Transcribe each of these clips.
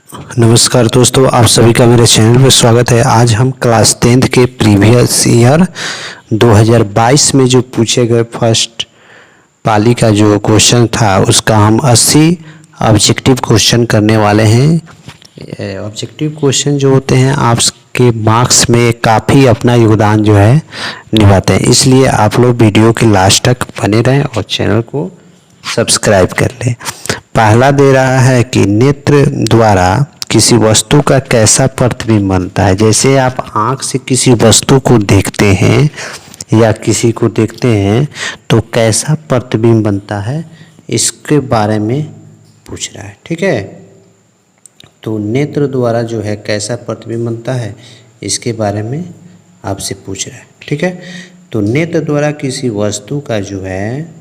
नमस्कार दोस्तों, आप सभी का मेरे चैनल में स्वागत है। आज हम क्लास 10th के प्रीवियस ईयर 2022 में जो पूछे गए फर्स्ट पाली का जो क्वेश्चन था उसका हम 80 ऑब्जेक्टिव क्वेश्चन करने वाले हैं। ऑब्जेक्टिव क्वेश्चन जो होते हैं आपके मार्क्स में काफ़ी अपना योगदान जो है निभाते हैं, इसलिए आप लोग वीडियो के लास्ट तक बने रहें और चैनल को सब्सक्राइब कर लें। पहला दे रहा है कि नेत्र द्वारा किसी वस्तु का कैसा प्रतिबिंब बनता है। जैसे आप आँख से किसी वस्तु को देखते हैं या किसी को देखते हैं तो कैसा प्रतिबिंब बनता है, इसके बारे में पूछ रहा है। ठीक है, तो नेत्र द्वारा जो है कैसा प्रतिबिंब बनता है इसके बारे में आपसे पूछ रहा है। ठीक है, तो नेत्र द्वारा किसी वस्तु का जो है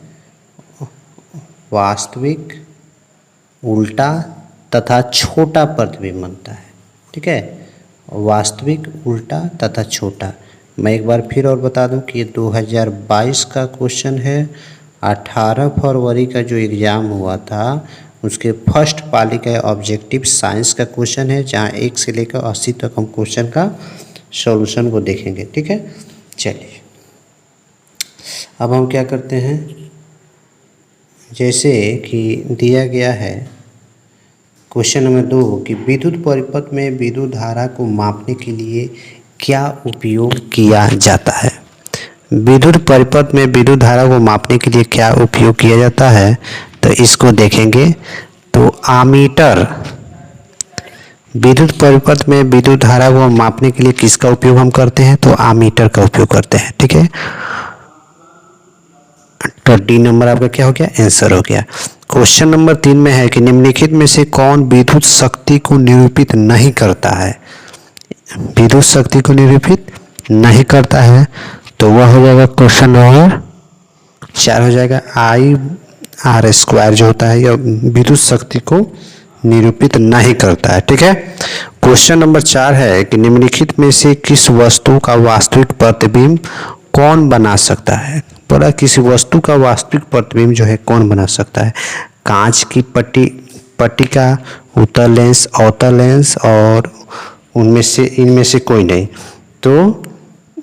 वास्तविक, उल्टा तथा छोटा प्रतिबिंब बनता है। ठीक है, वास्तविक, उल्टा तथा छोटा। मैं एक बार फिर और बता दूं कि ये 2022 का क्वेश्चन है। 18 फरवरी का जो एग्ज़ाम हुआ था उसके फर्स्ट पाली का ऑब्जेक्टिव साइंस का क्वेश्चन है, जहां 1 से लेकर 80 तक हम क्वेश्चन का सॉल्यूशन को देखेंगे। ठीक है, चलिए अब हम क्या करते हैं, जैसे कि दिया गया है क्वेश्चन नंबर 2 कि विद्युत परिपथ में विद्युत धारा को मापने के लिए क्या उपयोग किया जाता है। विद्युत परिपथ में विद्युत धारा को मापने के लिए क्या उपयोग किया जाता है, तो इसको देखेंगे। तो आमीटर, विद्युत परिपथ में विद्युत धारा को मापने के लिए किसका उपयोग हम करते हैं, तो आमीटर का उपयोग करते हैं। ठीक है, तो डी नंबर आपका क्या हो गया, आंसर हो गया। क्वेश्चन नंबर 3 में है कि निम्नलिखित में से कौन विद्युत शक्ति को निरूपित नहीं करता है। विद्युत शक्ति को निरूपित नहीं करता है तो वह हो जाएगा क्वेश्चन नंबर 4 हो जाएगा। I/R² जो होता है यह विद्युत शक्ति को निरूपित नहीं करता है। ठीक है, क्वेश्चन नंबर 4 है कि निम्नलिखित में से किस वस्तु का वास्तविक प्रतिबिंब कौन बना सकता है। बोला किसी वस्तु का वास्तविक प्रतिबिंब जो है कौन बना सकता है। कांच की पट्टिका, उत्तल लेंस, अवतल लेंस और इनमें से कोई नहीं, तो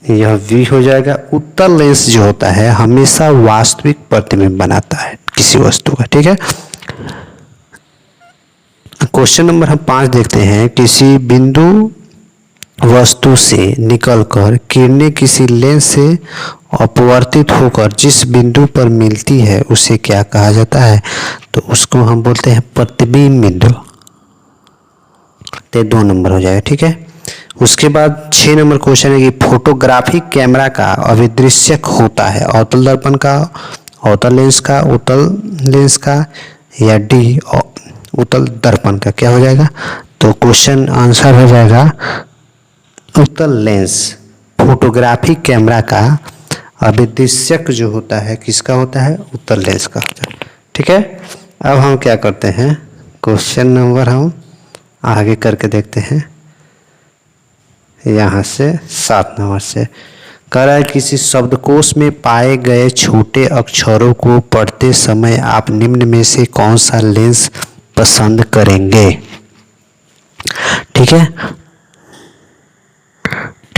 यह वी हो जाएगा। उत्तल लेंस जो होता है हमेशा वास्तविक प्रतिबिंब बनाता है किसी वस्तु का। ठीक है, क्वेश्चन नंबर हम 5 देखते हैं। किसी बिंदु वस्तु से निकलकर किरणें किसी लेंस से अपवर्तित होकर जिस बिंदु पर मिलती है उसे क्या कहा जाता है, तो उसको हम बोलते हैं प्रतिबिंब बिंदु। तो 2 नंबर हो जाएगा। ठीक है, उसके बाद 6 नंबर क्वेश्चन है कि फोटोग्राफिक कैमरा का अभिदृश्यक होता है अवतल दर्पण का, अवतल लेंस का, उत्तल लेंस का या डी उत्तल दर्पण का। क्या हो जाएगा, तो क्वेश्चन आंसर हो जाएगा उत्तल लेंस। फोटोग्राफिक कैमरा का अभिदृश्यक जो होता है किसका होता है, उत्तल लेंस का होता है। ठीक है, अब हम क्या करते हैं, क्वेश्चन नंबर हम आगे करके देखते हैं। यहाँ से 7 नंबर से कह रहा है किसी शब्दकोश में पाए गए छोटे अक्षरों को पढ़ते समय आप निम्न में से कौन सा लेंस पसंद करेंगे। ठीक है,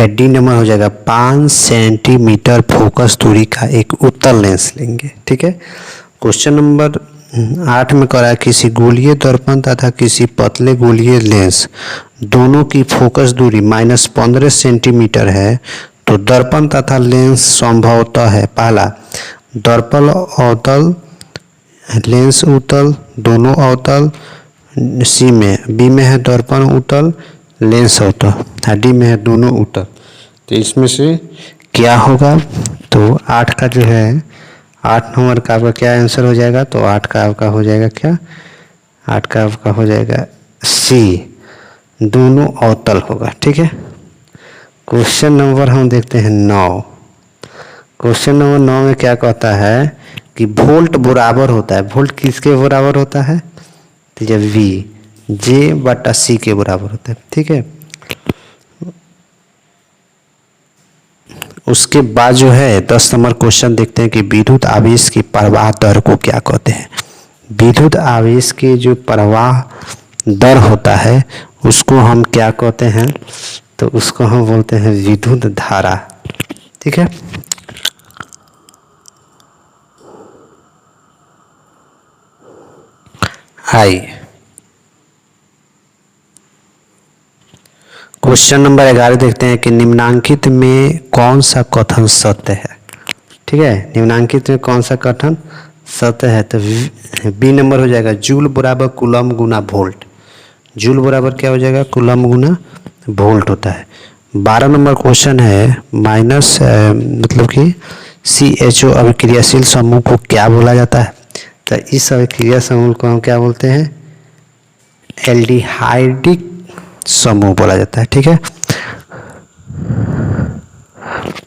डी नंबर हो जाएगा। 5 सेंटीमीटर फोकस दूरी का एक उत्तल लेंस लेंगे। ठीक है, क्वेश्चन नंबर 8 में कह रहा है किसी गोलीय दर्पण तथा किसी पतले गोलीय लेंस दोनों की फोकस दूरी -15 सेंटीमीटर है तो दर्पण तथा लेंस संभवतः है। पहला, दर्पण अवतल, लेंस उत्तल, दोनों अवतल। सी में, बी में है दर्पण उत्तल, लेंस अवतल, डी में है दोनों उत्तल। तो इसमें से क्या होगा, तो 8 का जो है 8 नंबर का आपका क्या आंसर हो जाएगा, तो 8 का आपका हो जाएगा क्या, 8 का आपका हो जाएगा सी, दोनों अवतल होगा। ठीक है, क्वेश्चन नंबर हम देखते हैं 9। क्वेश्चन नंबर 9 में क्या कहता है कि वोल्ट बराबर होता है, वोल्ट किसके बराबर होता है, तो जब वी J/C के बराबर होता है। ठीक है, उसके बाद जो है 10 नंबर क्वेश्चन देखते हैं कि विद्युत आवेश की प्रवाह दर को क्या कहते हैं। विद्युत आवेश के जो प्रवाह दर होता है उसको हम क्या कहते हैं, तो उसको हम बोलते हैं विद्युत धारा। ठीक है, आइए क्वेश्चन नंबर 11 देखते हैं कि निम्नांकित में कौन सा कथन सत्य है। ठीक है, निम्नांकित में कौन सा कथन सत्य है, तो बी नंबर हो जाएगा जूल बराबर कूलम गुना वोल्ट। जूल बराबर क्या हो जाएगा, कूलम गुना वोल्ट होता है। 12 नंबर क्वेश्चन है माइनस मतलब कि CHO अभिक्रियाशील समूह को क्या बोला जाता है, तो इस अभिक्रिया समूह को हम क्या बोलते हैं, एल्डिहाइडिक समूह बोला जाता है। ठीक है,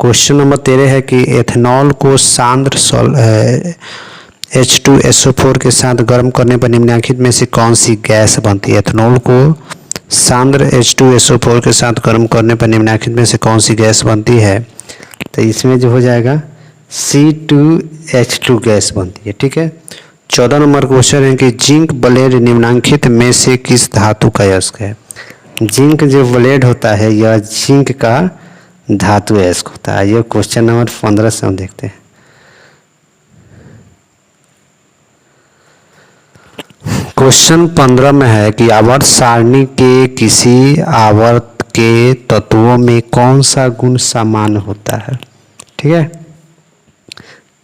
क्वेश्चन नंबर 13 है कि एथेनॉल को सांद्र H2SO4 के साथ गर्म करने पर निम्नलिखित में से कौन सी गैस बनती है। एथेनॉल को सांद्र H2SO4 के साथ गर्म करने पर निम्नलिखित में से कौन सी गैस बनती है, तो इसमें जो हो जाएगा C2H2 गैस बनती है। ठीक है, 14 नंबर क्वेश्चन है कि जिंक ब्लेड निम्नलिखित में से किस धातु का अयस्क है। जिंक जो ब्लेड होता है यह जिंक का धातु अयस्क होता है। यह क्वेश्चन नंबर 15 से हम देखते हैं। क्वेश्चन 15 में है कि आवर्त सारणी के किसी आवर्त के तत्वों में कौन सा गुण समान होता है। ठीक है,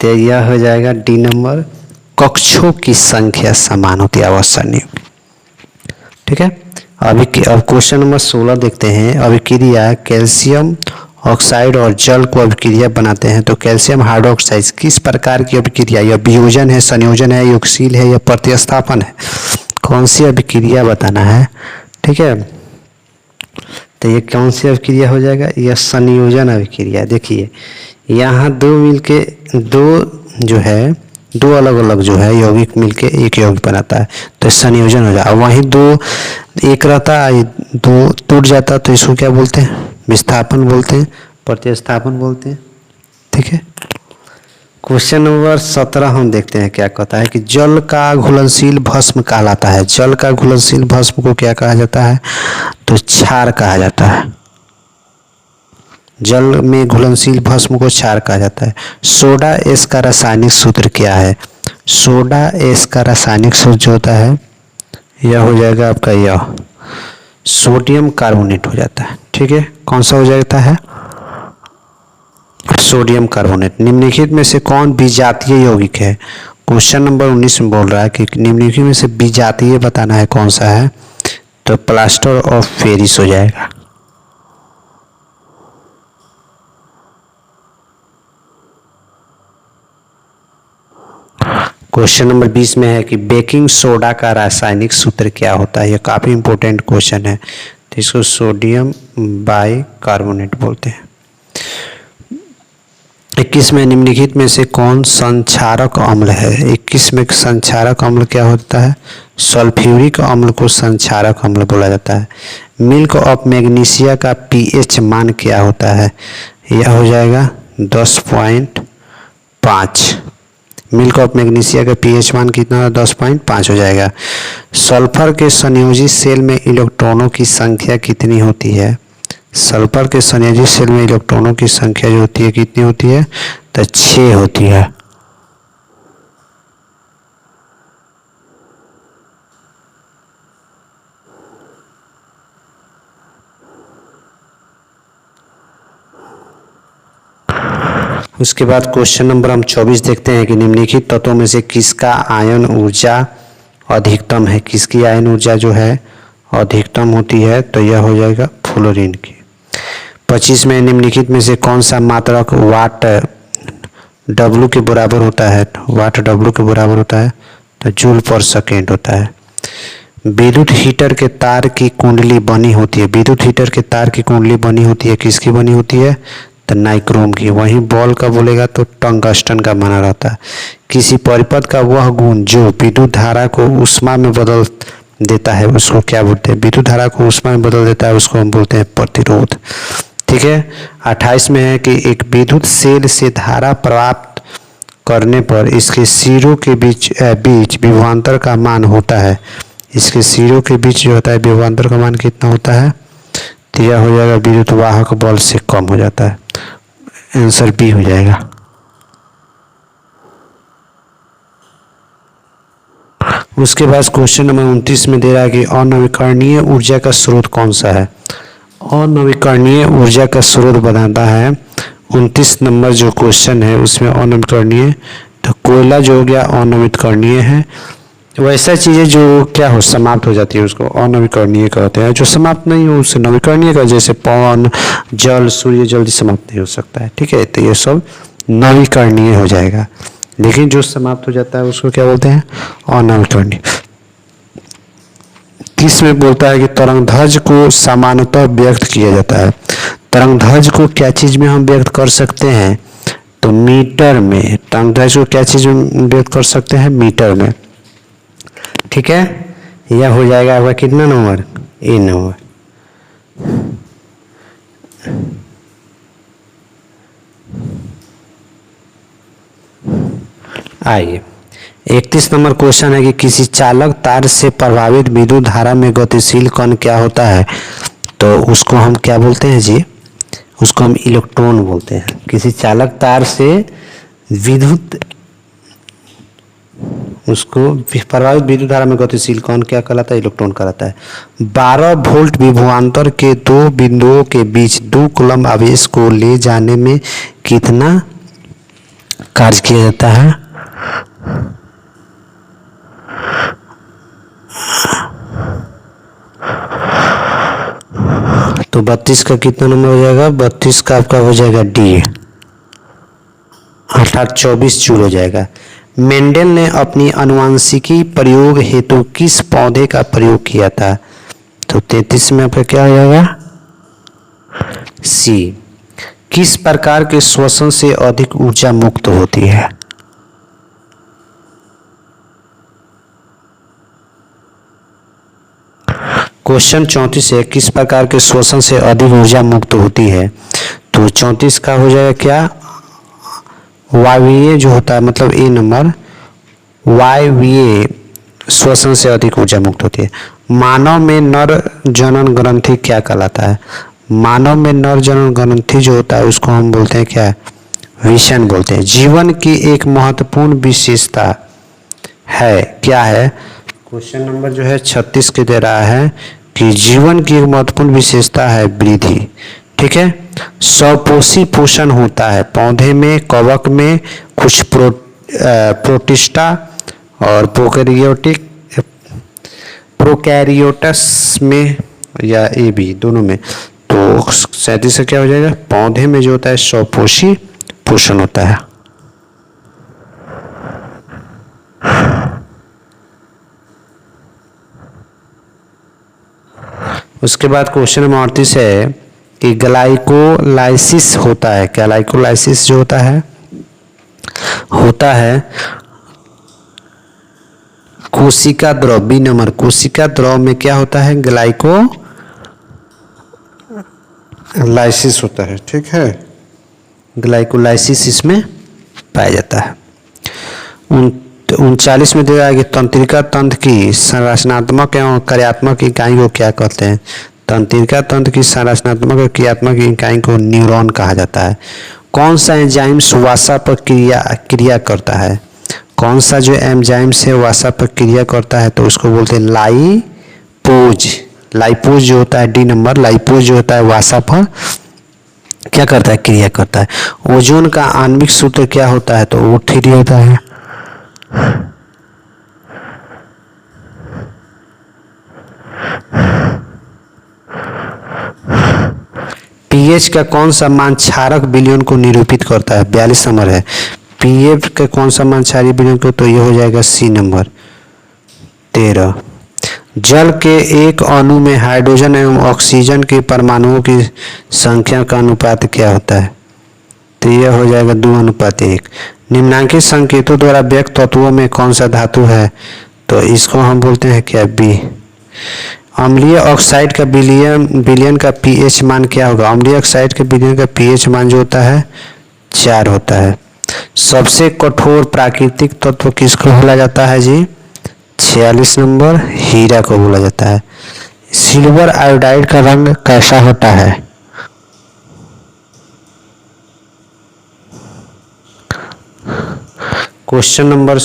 तो यह हो जाएगा डी नंबर, कक्षों की संख्या समान होती है आवर्त सारणी। ठीक है, अब क्वेश्चन नंबर 16 देखते हैं। अभिक्रिया कैल्शियम ऑक्साइड और जल को अभिक्रिया बनाते हैं, तो कैल्शियम हाइड्रोक्साइड किस प्रकार की अभिक्रिया, यह वियोजन है, संयोजन है, योगशील है या प्रतिस्थापन है, कौन सी अभिक्रिया बताना है। ठीक है, तो ये कौन सी अभिक्रिया हो जाएगा, यह संयोजन अभिक्रिया। देखिए यहाँ दो मिलके जो है दो अलग अलग जो है यौगिक मिलके एक यौगिक बनाता है, तो संयोजन हो जाए। वहीं दो एक रहता है दो टूट जाता, तो इसको क्या बोलते हैं, विस्थापन बोलते हैं, प्रतिस्थापन बोलते हैं। ठीक है, क्वेश्चन नंबर 17 हम देखते हैं क्या कहता है कि जल का घुलनशील भस्म कहलाता है। जल का घुलनशील भस्म को क्या कहा जाता है, तो क्षार कहा जाता है। जल में घुलनशील भस्म को क्षार कहा जाता है। सोडा एस का रासायनिक सूत्र क्या है। सोडा एस का रासायनिक सूत्र जो होता है यह हो जाएगा आपका यह सोडियम कार्बोनेट हो जाता है। ठीक है, कौन सा हो जाता है, सोडियम कार्बोनेट। निम्नलिखित में से कौन विजातीय यौगिक है। क्वेश्चन नंबर 19 में बोल रहा है कि निम्नलिखित में से विजातीय बताना है कौन सा है, तो प्लास्टर ऑफ पेरिस हो जाएगा। क्वेश्चन नंबर 20 में है कि बेकिंग सोडा का रासायनिक सूत्र क्या होता है। यह काफ़ी इंपॉर्टेंट क्वेश्चन है, तो इसको सोडियम बाइकार्बोनेट बोलते हैं। 21 में निम्नलिखित में से कौन संक्षारक अम्ल है। 21 में संक्षारक अम्ल क्या होता है, सल्फ्यूरिक अम्ल को संक्षारक अम्ल बोला जाता है। मिल्क ऑफ मैग्नीशिया का pH मान क्या होता है, यह हो जाएगा 10.5। मिल्क ऑफ मैग्नीशिया का pH मान कितना, 10.5 हो जाएगा। सल्फर के संयोजित सेल में इलेक्ट्रॉनों की संख्या कितनी होती है। सल्फर के संयोजित सेल में इलेक्ट्रॉनों की संख्या जो होती है कितनी होती है, तो 6 होती है। उसके बाद क्वेश्चन नंबर हम 24 देखते हैं कि निम्नलिखित तत्वों में से किसका आयन ऊर्जा अधिकतम है। किसकी आयन ऊर्जा जो है अधिकतम होती है, तो यह हो जाएगा फ्लोरीन की। 25 में निम्नलिखित में से कौन सा मात्रक वाट W के बराबर होता है। वाट W के बराबर होता है, तो जूल पर सेकेंड होता है। विद्युत हीटर के तार की कुंडली बनी होती है। विद्युत हीटर के तार की कुंडली बनी होती है, किसकी बनी होती है, तो नाइक्रोम की। वहीं बॉल का बोलेगा तो टंगस्टन का बना रहता है। किसी परिपथ का वह गुण जो विद्युत धारा को ऊष्मा में बदल देता है उसको क्या बोलते हैं। विद्युत धारा को ऊष्मा में बदल देता है उसको हम बोलते हैं प्रतिरोध। ठीक है, 28 में है कि एक विद्युत सेल से धारा प्राप्त करने पर इसके सिरों के बीच विभवांतर का मान होता है। इसके सिरों के बीच जो होता है विभवांतर का मान कितना होता है, तो यह हो जाएगा विद्युत वाहक बल से कम हो जाता है। आंसर बी हो जाएगा। उसके बाद क्वेश्चन नंबर 29 में दे रहा है कि अनवीकरणीय ऊर्जा का स्रोत कौन सा है। अनवीकरणीय ऊर्जा का स्रोत बताता है 29 नंबर जो क्वेश्चन है उसमें अनवीकरणीय, तो कोयला जो हो गया अनवीकरणीय है। वैसा चीज़ें जो क्या हो समाप्त हो जाती है उसको अनवीकरणीय कहते हैं, जो समाप्त नहीं हो उसे नवीकरणीय का, जैसे पवन, जल, सूर्य जल्दी समाप्त नहीं हो सकता है, ठीक है, तो ये सब नवीकरणीय हो जाएगा। लेकिन जो समाप्त हो जाता है उसको क्या बोलते हैं, अनवीकरणीय। किस में बोलता है कि तरंगध्वज को सामान्यतः व्यक्त किया जाता है। तरंगध्वज को क्या चीज में हम व्यक्त कर सकते हैं, तो मीटर में। तरंगध्वज को क्या चीज में व्यक्त कर सकते हैं, मीटर में, ठीक है। यह हो जाएगा आपका कितना नंबर, ए नंबर। आइए 31 नंबर क्वेश्चन है कि किसी चालक तार से प्रभावित विद्युत धारा में गतिशील कण क्या होता है, तो उसको हम क्या बोलते हैं जी, उसको हम इलेक्ट्रॉन बोलते हैं। किसी चालक तार से विद्युत, उसको प्रभावित विद्युत धारा में गतिशील कण क्या कहलाता है, इलेक्ट्रॉन कहलाता है। 12 वोल्ट विभवांतर के दो बिंदुओं के बीच 2 कूलम्ब आवेश को ले जाने में कितना कार्य किया जाता है, तो 32 का कितना नंबर हो जाएगा, 32 का आपका हो जाएगा डी, अर्थात 24 जूल हो जाएगा। मेंडल ने अपनी अनुवांशिकी प्रयोग हेतु किस पौधे का प्रयोग किया था, तो 33 में आपका क्या हो जाएगा, सी। किस प्रकार के श्वसन से अधिक ऊर्जा मुक्त होती है, क्वेश्चन 34 है किस प्रकार के श्वसन से अधिक ऊर्जा मुक्त होती है, तो 34 का हो जाएगा क्या, वायवीय जो होता है, मतलब ए नंबर, वायवीय श्वसन से अधिक ऊर्जा मुक्त होती है। मानव में नर जनन ग्रंथि क्या कहलाता है, मानव में नर जनन ग्रंथि जो होता है उसको हम बोलते हैं क्या, विषण बोलते हैं। जीवन की एक महत्वपूर्ण विशेषता है, क्या है, क्वेश्चन नंबर जो है 36 के दे रहा है कि जीवन की एक महत्वपूर्ण विशेषता है वृद्धि, ठीक है। स्वपोषी पोषण होता है पौधे में, कवक में, कुछ प्रोटिस्टा और प्रोकैरियोटस में, या ए बी दोनों में। तो 37 से क्या हो जाएगा, पौधे में जो होता है स्वपोषी पोषण होता है। उसके बाद क्वेश्चन नंबर 38 है कि ग्लाइकोलाइसिस होता है, क्या ग्लाइकोलाइसिस जो होता है कोशिका द्रव, बी नंबर, कोशिका द्रव में क्या होता है, ग्लाइकोलाइसिस होता है, ठीक है, ग्लाइकोलाइसिस इसमें पाया जाता है। 39 में दे रहा है कि तंत्रिका तंत्र की संरचनात्मक एवं कार्यात्मक इकाई को क्या कहते हैं, तंत्रिका तंत्र की संरचनात्मक और क्रियात्मक इकाई को न्यूरॉन कहा जाता है। कौन सा एंजाइम्स वसा पर क्रिया करता है, कौन सा जो एंजाइम्स है वसा पर क्रिया करता है, तो उसको बोलते हैं लाइपोज। लाइपोज जो होता है डी नंबर, लाइपोज जो होता है वसा पर क्या करता है, क्रिया करता है। ओजोन का आणविक सूत्र क्या होता है, तो O3 होता है। पीएच का कौन सा मान क्षारक विलयन को निरूपित करता है, 42 नंबर है। पीएच का कौन सा मान क्षारीय विलयन को, तो ये हो जाएगा सी नंबर 13। जल के एक अणु में हाइड्रोजन एवं ऑक्सीजन के परमाणुओं की संख्या का अनुपात क्या होता है, तो यह हो जाएगा 2:1। निम्नांकित संकेतों द्वारा व्यक्त तत्वों में कौन सा धातु है, तो इसको हम बोलते हैं क्या, बी। अम्लीय ऑक्साइड का विलयन का पीएच मान क्या होगा, अम्लीय ऑक्साइड के विलयन का पीएच मान जो होता है 4 होता है। सबसे कठोर प्राकृतिक तत्व किसको बोला जाता है जी, 46 नंबर हीरा को बोला जाता है। सिल्वर आयोडाइड का रंग कैसा होता है? क्वेश्चन नंबर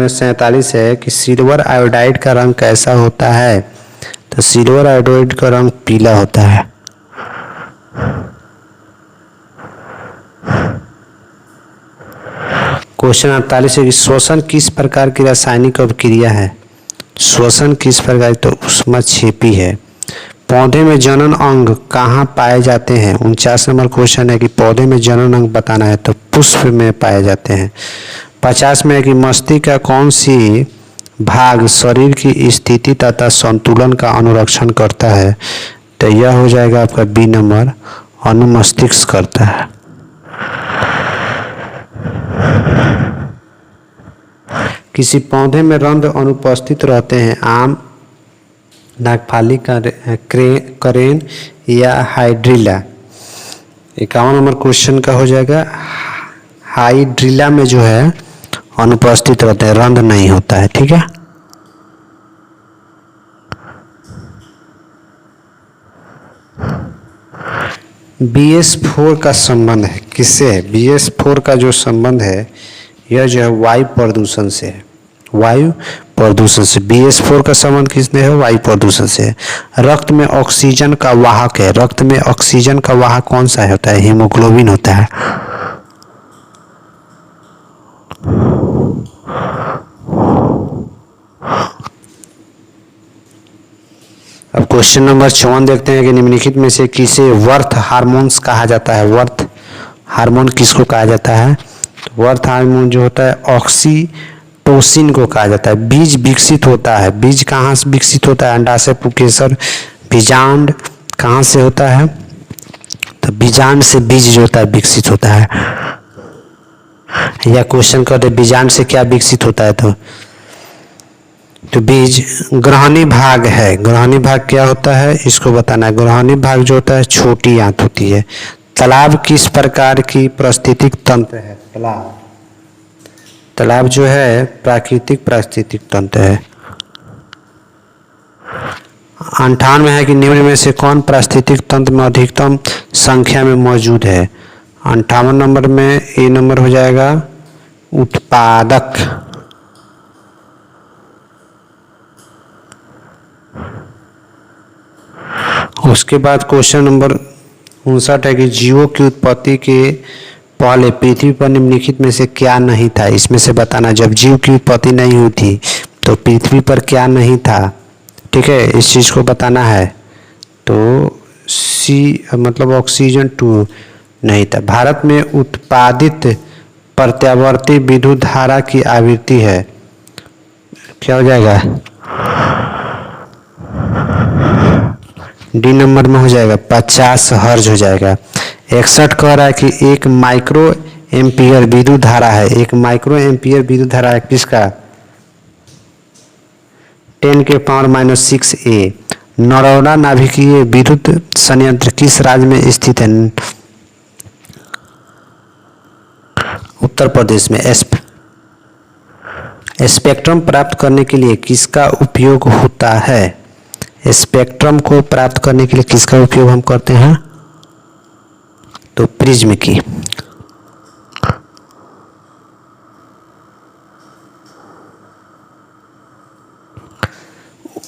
47 है कि सिल्वर आयोडाइड का रंग कैसा होता है? तो सिल्वर आयोडाइड का रंग पीला होता है। क्वेश्चन 48 है कि श्वसन किस प्रकार की रासायनिक अभिक्रिया है? श्वसन किस प्रकार? तो ऊष्माक्षेपी है। पौधे में जनन अंग कहाँ पाए जाते हैं? 49 नंबर क्वेश्चन है कि पौधे में जनन अंग बताना है, तो पुष्प में पाए जाते हैं। 50 में है कि मस्तिष्क का कौन सी भाग शरीर की स्थिति तथा संतुलन का अनुरक्षण करता है? तो यह हो जाएगा आपका बी नंबर, अनुमस्तिष्क करता है। किसी पौधे में रंध्र अनुपस्थित रहते हैं, आम, नागफली, करेन या हाइड्रिला। 51 नंबर क्वेश्चन का हो जाएगा हाइड्रिला में जो है अनुपस्थित रहते हैं, रंध्र नहीं होता है। ठीक है, BS4 का संबंध है किससे है? BS4 का जो संबंध है यह जो है वायु प्रदूषण से है। वायु प्रदूषण से BS4 का संबंध किसने है? वायु प्रदूषण से है। रक्त में ऑक्सीजन का वाहक है। रक्त में ऑक्सीजन का वाहक कौन सा होता है? हीमोग्लोबिन होता है। अब क्वेश्चन नंबर 54 देखते हैं कि निम्नलिखित में से किसे वर्थ हार्मोन्स कहा जाता है? वर्थ हार्मोन किसको कहा जाता है? वर्थ हार्मोन जो होता है ऑक्सीटोसिन को कहा जाता है। बीज विकसित होता है। बीज कहाँ से विकसित होता है? अंडाशय, पुंकेसर, बीजांड कहाँ से होता है? तो बीजांड से बीज जो होता है विकसित होता है। या क्वेश्चन करते बीजांड से क्या विकसित होता है? तो बीज ग्रहणी भाग है। ग्रहणी भाग क्या होता है इसको बताना है। ग्रहणी भाग जो होता है छोटी आंत होती है। तालाब किस प्रकार की पारिस्थितिक तंत्र है? तालाब जो है प्राकृतिक पारिस्थितिक तंत्र है। 58 है कि निम्न में से कौन पारिस्थितिक तंत्र में अधिकतम संख्या में मौजूद है? 58 नंबर में ए नंबर हो जाएगा उत्पादक। उसके बाद क्वेश्चन नंबर 59 है कि जीवों की उत्पत्ति के पहले पृथ्वी पर निम्नलिखित में से क्या नहीं था? इसमें से बताना। जब जीव की उत्पत्ति नहीं हुई थी तो पृथ्वी पर क्या नहीं था? ठीक है, इस चीज़ को बताना है। तो सी मतलब ऑक्सीजन 2 नहीं था। भारत में उत्पादित प्रत्यावर्ती विद्युत धारा की आवृत्ति है, क्या हो जाएगा? डी नंबर में हो जाएगा 50 हर्ज हो जाएगा। 61 कह रहा है कि 1 माइक्रो एम्पियर विद्युत धारा है। 1 माइक्रो एम्पियर विद्युत धारा है किसका? 10⁻⁻6 A। नरोदा नाभिकीय विद्युत संयंत्र किस राज्य में स्थित है? उत्तर प्रदेश में। स्पेक्ट्रम प्राप्त करने के लिए किसका उपयोग होता है? स्पेक्ट्रम को प्राप्त करने के लिए किसका उपयोग हम करते हैं? तो प्रिज्म की।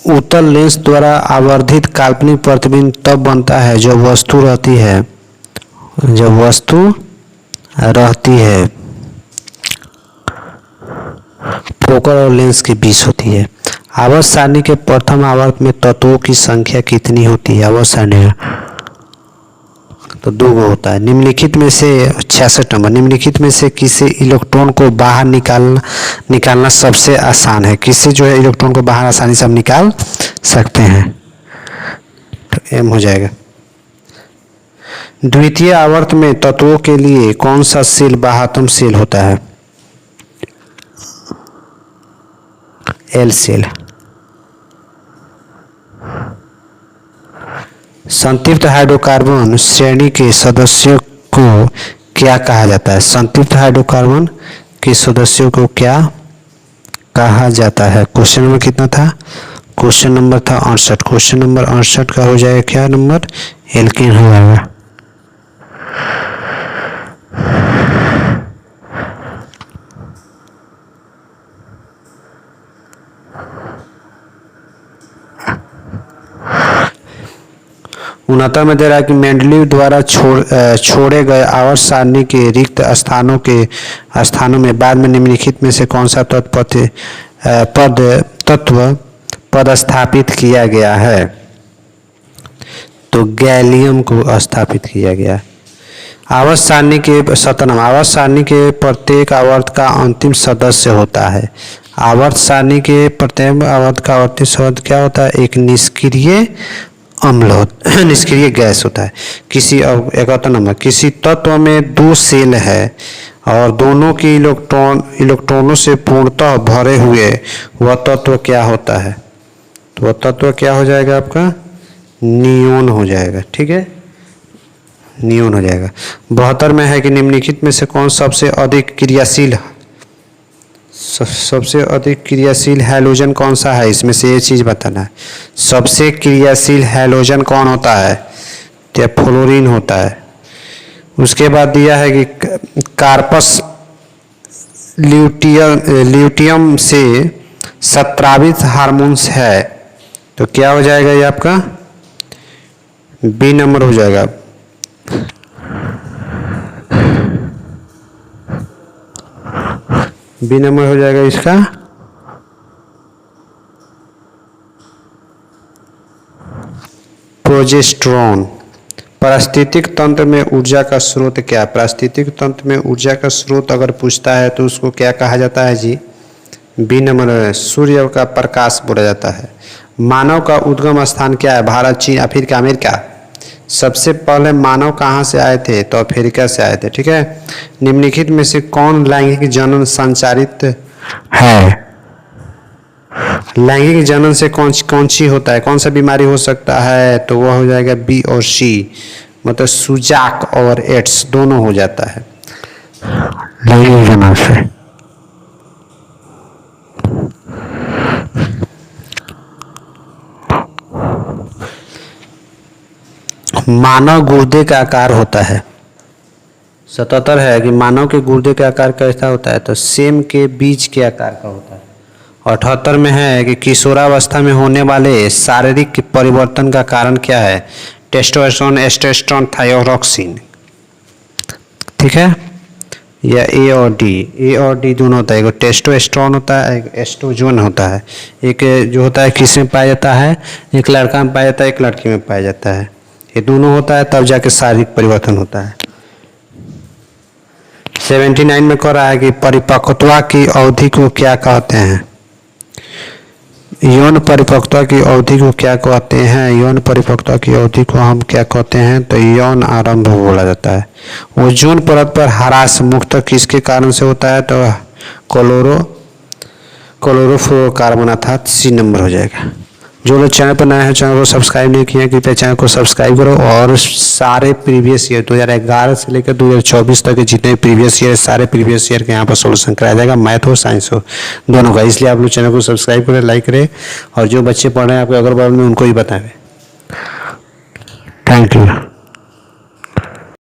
उत्तल लेंस द्वारा आवर्धित काल्पनिक प्रतिबिंब तब बनता है जब वस्तु रहती है फोकल और लेंस के बीच होती है। आवर्त सारणी के प्रथम आवर्त में तत्वों की संख्या कितनी होती है? आवर्त सारणी में तो 2 होता है। निम्नलिखित में से 66 नंबर, निम्नलिखित में से किसे इलेक्ट्रॉन को बाहर निकालना सबसे आसान है? किससे जो है इलेक्ट्रॉन को बाहर आसानी से हम निकाल सकते हैं? तो एम हो जाएगा। द्वितीय आवर्त में तत्वों के लिए कौन सा सेल बाह्यतम सेल होता है? L cell. संतृप्त हाइड्रोकार्बन श्रेणी के सदस्यों को क्या कहा जाता है? संतृप्त हाइड्रोकार्बन के सदस्यों को क्या कहा जाता है? क्वेश्चन नंबर कितना था? क्वेश्चन नंबर था 68। क्वेश्चन नंबर 68 का हो जाएगा क्या नंबर? एल्केन हो जाएगा। उनहत्तर में दे रहा है कि मेंडलीव द्वारा छोड़े गए आवर्त सारणी के रिक्त स्थानों में बाद में निम्नलिखित में से कौन सा तत्व पदस्थापित किया गया है? तो गैलियम को स्थापित किया गया। आवर्त सारणी के 17 आवर्त सारणी के प्रत्येक आवर्त का अंतिम सदस्य होता है। आवर्त सारणी के प्रत्येक आवर्त का अंतिम सदस्य क्या होता है? एक निष्क्रिय अम्ल निष्क्रिय गैस होता है। 71 नंबर, किसी तत्व में 2 सेल है और दोनों की इलेक्ट्रॉनों से पूर्णतः भरे हुए, वह तत्व क्या होता है? तो वह तत्व क्या हो जाएगा आपका? नियोन हो जाएगा। ठीक है, नियोन हो जाएगा। 72 में है कि निम्नलिखित में से कौन सबसे अधिक क्रियाशील हैलोजन कौन सा है? इसमें से ये चीज बताना है। सबसे क्रियाशील हैलोजन कौन होता है? तो फ्लोरीन होता है। उसके बाद दिया है कि कार्पस ल्यूटियम से स्रावित हार्मोन्स है, तो क्या हो जाएगा ये आपका? बी नंबर हो जाएगा। बी नंबर हो जाएगा इसका प्रोजेस्टेरोन। पारिस्थितिक तंत्र में ऊर्जा का स्रोत क्या है? पारिस्थितिक तंत्र में ऊर्जा का स्रोत अगर पूछता है तो उसको क्या कहा जाता है जी? बी नंबर है, सूर्य का प्रकाश बोला जाता है। मानव का उद्गम स्थान क्या है? भारत, चीन, अफ्रीका, अमेरिका? सबसे पहले मानव कहाँ से आए थे? तो अफ्रीका से आए थे। ठीक है, निम्नलिखित में से कौन लैंगिक जनन संचारित है? लैंगिक जनन से कौन सी होता है? कौन सा बीमारी हो सकता है? तो वह हो जाएगा बी और सी, मतलब सुजाक और एड्स दोनों हो जाता है लैंगिक जनन से। मानव गुर्दे का आकार होता है। 77 है कि मानव के गुर्दे का आकार कैसा होता है? तो सेम के बीज के आकार का होता है। 78 में है कि किशोरावस्था में होने वाले शारीरिक परिवर्तन का कारण क्या है? Testosterone, estrone, thyroxine. ठीक है, या ए और डी दोनों होता है। एक टेस्टोस्टेरोन होता है, एक एस्ट्रोजन होता है। एक जो होता है किस में पाया जाता है? एक लड़का में पाया जाता है, एक लड़की में पाया जाता है। ये दोनों होता है तब जाके शारीरिक परिवर्तन होता है। 79 में कह रहा है कि परिपक्वता की अवधि को क्या कहते हैं? यौन परिपक्वता की अवधि को क्या कहते हैं? यौन परिपक्वता की अवधि को हम क्या कहते हैं? तो यौन आरंभ बोला जाता है। ओजोन परत पर ह्रास मुख्यतः किसके कारण से होता है? तो क्लोरोफ्लोरोकार्बन अर्थात सी नंबर हो जाएगा। जो लोग चैनल पर नए हैं, चैनल को सब्सक्राइब नहीं किए, कृपया चैनल को सब्सक्राइब करो और सारे प्रीवियस ईयर 2011 से लेकर 2024 तक के जितने प्रीवियस ईयर, सारे प्रीवियस ईयर के यहाँ पर सोल्यूशन कराया जाएगा, मैथ हो साइंस हो दोनों का। इसलिए आप लोग चैनल को सब्सक्राइब करें, लाइक करें और जो बच्चे पढ़ रहे हैं आपके अगल बगल में उनको भी बताएं। Thank you.